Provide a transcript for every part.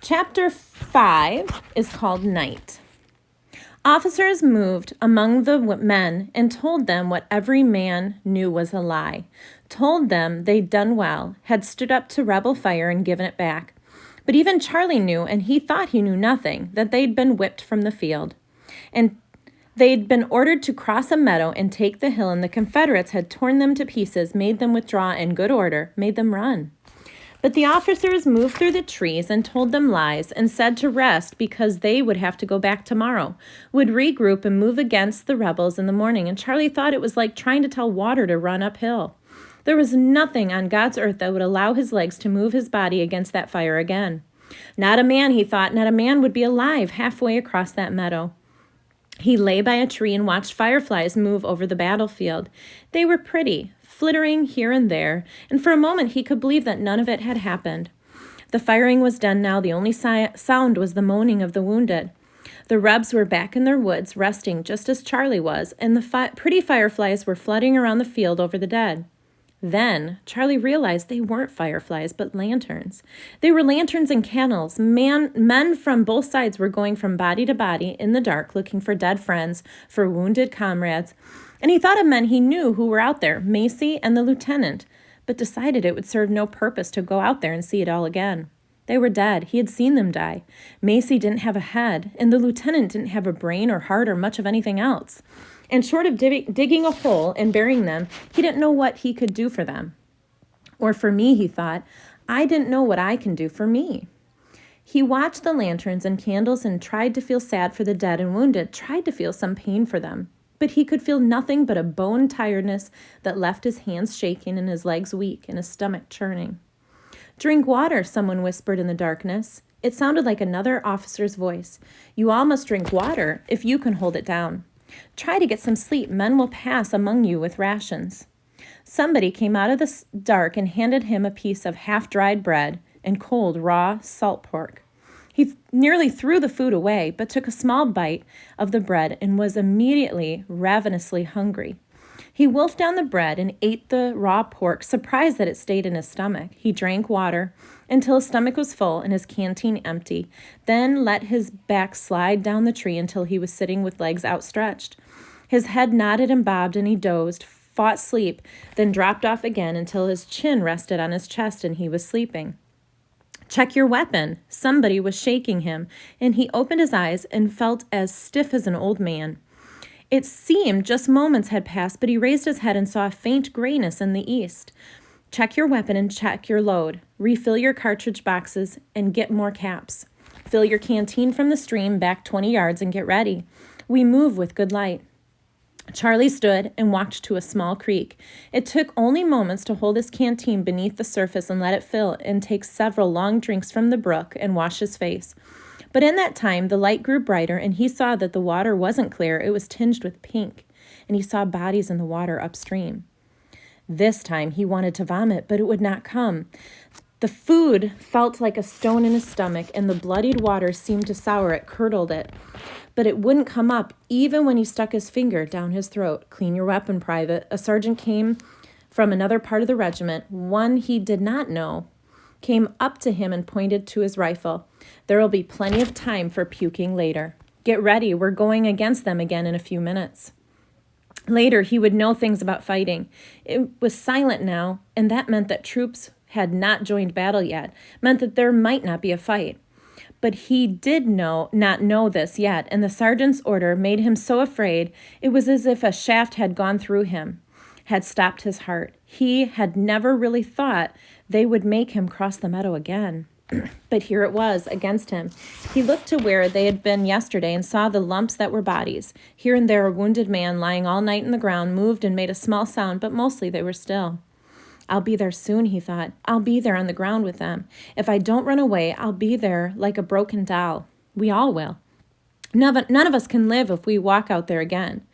Chapter 5 is called Night. Officers moved among the men and told them what every man knew was a lie, told them they'd done well, had stood up to rebel fire and given it back. But even Charlie knew, and he thought he knew nothing, that they'd been whipped from the field. And they'd been ordered to cross a meadow and take the hill, and the Confederates had torn them to pieces, made them withdraw in good order, made them run. But the officers moved through the trees and told them lies and said to rest because they would have to go back tomorrow, would regroup and move against the rebels in the morning, and Charlie thought it was like trying to tell water to run uphill. There was nothing on God's earth that would allow his legs to move his body against that fire again. Not a man, he thought, not a man would be alive halfway across that meadow. He lay by a tree and watched fireflies move over the battlefield. They were pretty, flittering here and there, and for a moment he could believe that none of it had happened. The firing was done now. The only sound was the moaning of the wounded. The Rebs were back in their woods, resting just as Charlie was, and the pretty fireflies were flooding around the field over the dead. Then Charlie realized they weren't fireflies, but lanterns. They were lanterns and candles. Men from both sides were going from body to body in the dark, looking for dead friends, for wounded comrades. And he thought of men he knew who were out there, Macy and the lieutenant, but decided it would serve no purpose to go out there and see it all again. They were dead. He had seen them die. Macy didn't have a head, and the lieutenant didn't have a brain or heart or much of anything else. And short of digging a hole and burying them, he didn't know what he could do for them. Or for me, he thought, I didn't know what I can do for me. He watched the lanterns and candles and tried to feel sad for the dead and wounded, tried to feel some pain for them. But he could feel nothing but a bone tiredness that left his hands shaking and his legs weak and his stomach churning. Drink water, someone whispered in the darkness. It sounded like another officer's voice. You all must drink water if you can hold it down. Try to get some sleep. Men will pass among you with rations. Somebody came out of the dark and handed him a piece of half-dried bread and cold, raw salt pork. He nearly threw the food away, but took a small bite of the bread and was immediately ravenously hungry. He wolfed down the bread and ate the raw pork, surprised that it stayed in his stomach. He drank water until his stomach was full and his canteen empty, then let his back slide down the tree until he was sitting with legs outstretched. His head nodded and bobbed, and he dozed, fought sleep, then dropped off again until his chin rested on his chest and he was sleeping. Check your weapon. Somebody was shaking him, and he opened his eyes and felt as stiff as an old man. It seemed just moments had passed, but he raised his head and saw a faint grayness in the east. Check your weapon and check your load. Refill your cartridge boxes and get more caps. Fill your canteen from the stream back 20 yards and get ready. We move with good light. Charlie stood and walked to a small creek. It took only moments to hold his canteen beneath the surface and let it fill and take several long drinks from the brook and wash his face. But in that time, the light grew brighter, and he saw that the water wasn't clear. It was tinged with pink, and he saw bodies in the water upstream. This time, he wanted to vomit, but it would not come. The food felt like a stone in his stomach, and the bloodied water seemed to sour it, curdled it. But it wouldn't come up, even when he stuck his finger down his throat. Clean your weapon, Private. A sergeant came from another part of the regiment, one he did not know, came up to him and pointed to his rifle. There will be plenty of time for puking later. Get ready, we're going against them again in a few minutes. Later, he would know things about fighting. It was silent now, and that meant that troops had not joined battle yet, meant that there might not be a fight. But he did not know this yet, and the sergeant's order made him so afraid it was as if a shaft had gone through him, had stopped his heart. He had never really thought they would make him cross the meadow again. But here it was, against him. He looked to where they had been yesterday and saw the lumps that were bodies. Here and there a wounded man lying all night in the ground moved and made a small sound, but mostly they were still. I'll be there soon, he thought. I'll be there on the ground with them. If I don't run away, I'll be there like a broken doll. We all will. None of us can live if we walk out there again.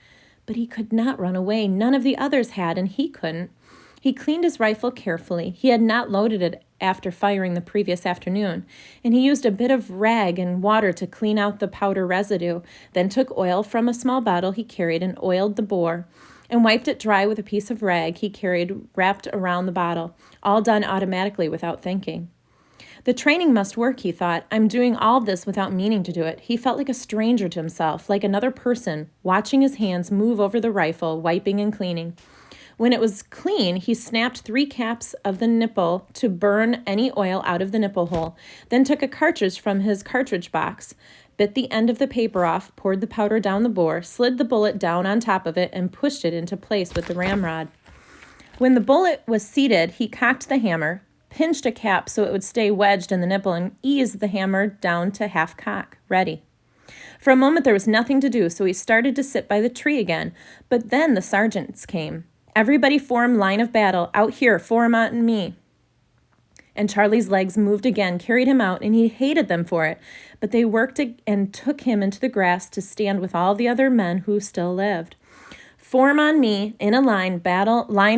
But he could not run away. None of the others had, and he couldn't. He cleaned his rifle carefully. He had not loaded it after firing the previous afternoon, and he used a bit of rag and water to clean out the powder residue, then took oil from a small bottle he carried and oiled the bore, and wiped it dry with a piece of rag he carried wrapped around the bottle, all done automatically without thinking. The training must work, he thought. I'm doing all this without meaning to do it. He felt like a stranger to himself, like another person, watching his hands move over the rifle, wiping and cleaning. When it was clean, he snapped 3 caps of the nipple to burn any oil out of the nipple hole, then took a cartridge from his cartridge box, bit the end of the paper off, poured the powder down the bore, slid the bullet down on top of it, and pushed it into place with the ramrod. When the bullet was seated, he cocked the hammer, pinched a cap so it would stay wedged in the nipple, and eased the hammer down to half cock, ready. For a moment there was nothing to do, so he started to sit by the tree again, but then the sergeants came. Everybody form line of battle, out here, form on me. And Charlie's legs moved again, carried him out, and he hated them for it, but they worked and took him into the grass to stand with all the other men who still lived. Form on me, in a line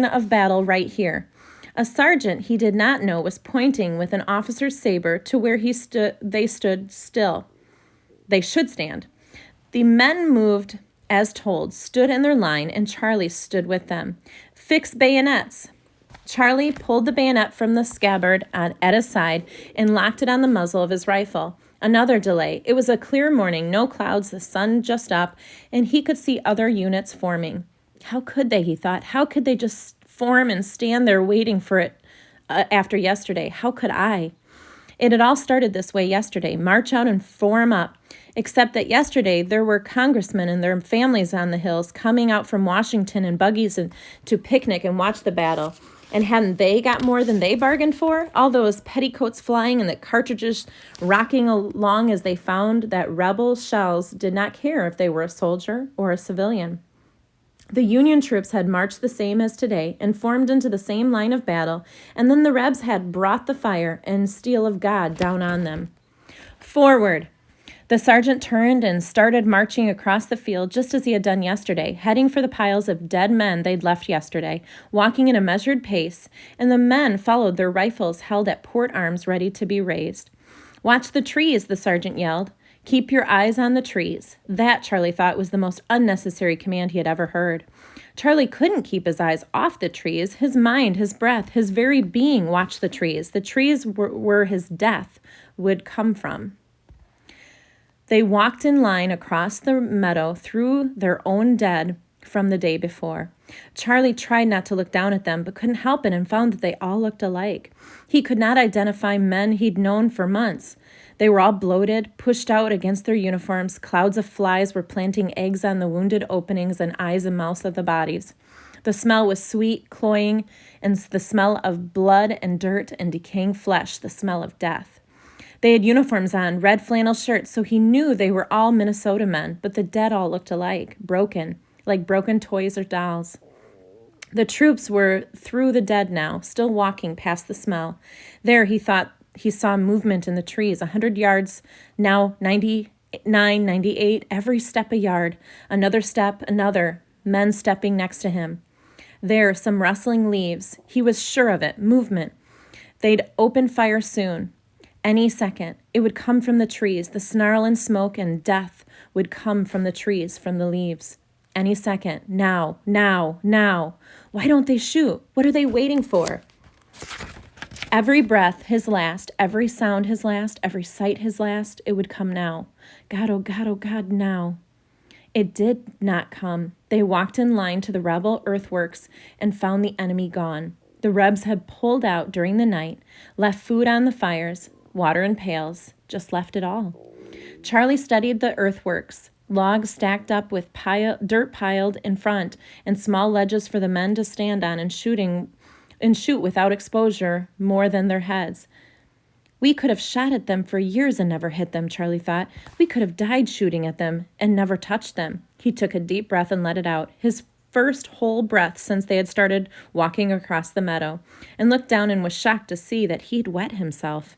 of battle right here. A sergeant he did not know was pointing with an officer's saber to where they stood still. They should stand. The men moved as told, stood in their line, and Charlie stood with them. Fix bayonets. Charlie pulled the bayonet from the scabbard at his side and locked it on the muzzle of his rifle. Another delay. It was a clear morning, no clouds, the sun just up, and he could see other units forming. How could they, he thought? How could they just form and stand there waiting for it after yesterday? How could I? It had all started this way yesterday. March out and form up. Except that yesterday there were congressmen and their families on the hills coming out from Washington in buggies to picnic and watch the battle. And hadn't they got more than they bargained for? All those petticoats flying and the cartridges rocking along as they found that rebel shells did not care if they were a soldier or a civilian. The Union troops had marched the same as today and formed into the same line of battle, and then the Rebs had brought the fire and steel of God down on them. Forward! The sergeant turned and started marching across the field just as he had done yesterday, heading for the piles of dead men they'd left yesterday, walking in a measured pace, and the men followed, their rifles held at port arms ready to be raised. Watch the trees, the sergeant yelled. Keep your eyes on the trees. That, Charlie thought, was the most unnecessary command he had ever heard. Charlie couldn't keep his eyes off the trees. His mind, his breath, his very being watched the trees. The trees were his death would come from. They walked in line across the meadow through their own dead from the day before. Charlie tried not to look down at them, but couldn't help it and found that they all looked alike. He could not identify men he'd known for months. They were all bloated, pushed out against their uniforms. Clouds of flies were planting eggs on the wounded openings and eyes and mouths of the bodies. The smell was sweet, cloying, and the smell of blood and dirt and decaying flesh, the smell of death. They had uniforms on, red flannel shirts, so he knew they were all Minnesota men, but the dead all looked alike, broken, like broken toys or dolls. The troops were through the dead now, still walking past the smell. There, he thought, he saw movement in the trees, 100 yards, now 99, 98, every step a yard. Another step, another, men stepping next to him. There, some rustling leaves. He was sure of it, movement. They'd open fire soon. Any second, it would come from the trees. The snarl and smoke and death would come from the trees, from the leaves. Any second, now, now, now. Why don't they shoot? What are they waiting for? Every breath his last, every sound his last, every sight his last, it would come now. God, oh God, now. It did not come. They walked in line to the rebel earthworks and found the enemy gone. The Rebs had pulled out during the night, left food on the fires, water in pails, just left it all. Charlie studied the earthworks, logs stacked up with dirt piled in front, and small ledges for the men to stand on and shoot without exposure more than their heads. We could have shot at them for years and never hit them, Charlie thought. We could have died shooting at them and never touched them. He took a deep breath and let it out, his first whole breath since they had started walking across the meadow, and looked down and was shocked to see that he'd wet himself.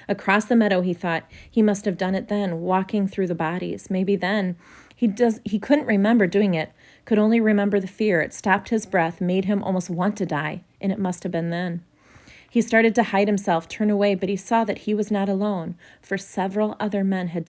Across the meadow, he thought, he must have done it then, walking through the bodies. Maybe then. He couldn't remember doing it, could only remember the fear. It stopped his breath, made him almost want to die, and it must have been then. He started to hide himself, turn away, but he saw that he was not alone, for several other men had